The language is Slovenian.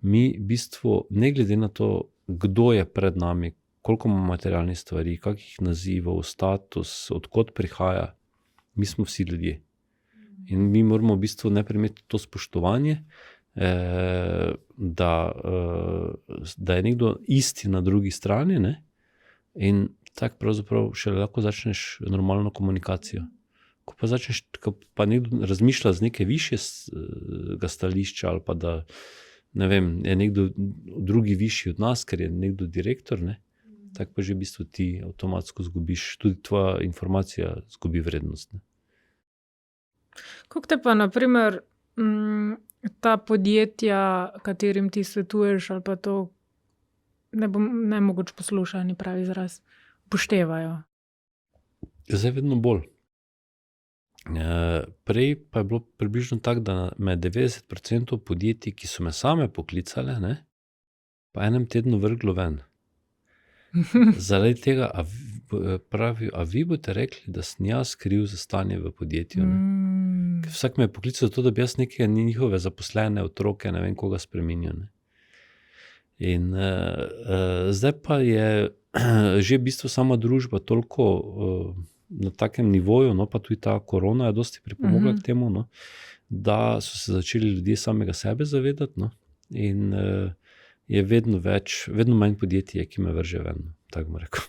Mi v bistvu, ne glede na to, kdo je pred nami, koliko ima materialnih stvari, kakih nazivov, status, odkot prihaja, mi smo vsi ljudje. In mi moramo v bistvu najprej imeti to spoštovanje, da je nekdo isti na drugi strani, ne? In tako pravzaprav šele lahko začneš normalno komunikacijo. Ko pa nekdo razmišlja z neke višjega stališča ali pa da, ne vem, je nekdo drugi višji od nas, ker je nekdo direktor, ne? Tako pa že v bistvu ti avtomatsko zgubiš, tudi tvoja informacija zgubi vrednost, ne? Kako te pa, na primer, ta podjetja, katerim ti svetuješ, ali pa to, ne mogoče poslušajo, ni pravi izraz, upoštevajo? Zdaj vedno bolj. Prej pa je bilo približno tako, da me 90% podjetij, ki so me same poklicale, ne, po enem tednu vrglo ven. Zaradi tega, pravijo, a vi boste rekli, da sem jaz kriv za stanje v podjetju, ne? Ker vsak me je poklical zato, da bi jaz neke njihove zaposlene, otroke, ne vem koga spreminjal, ne. In zdaj pa je že v bistvu sama družba toliko na takem nivoju, no, pa tudi ta korona je dosti pripomogla k temu, no, da so se začeli ljudje samega sebe zavedati, no, in je vedno manj podjetij, ki me vrže ven, tako bom rekel.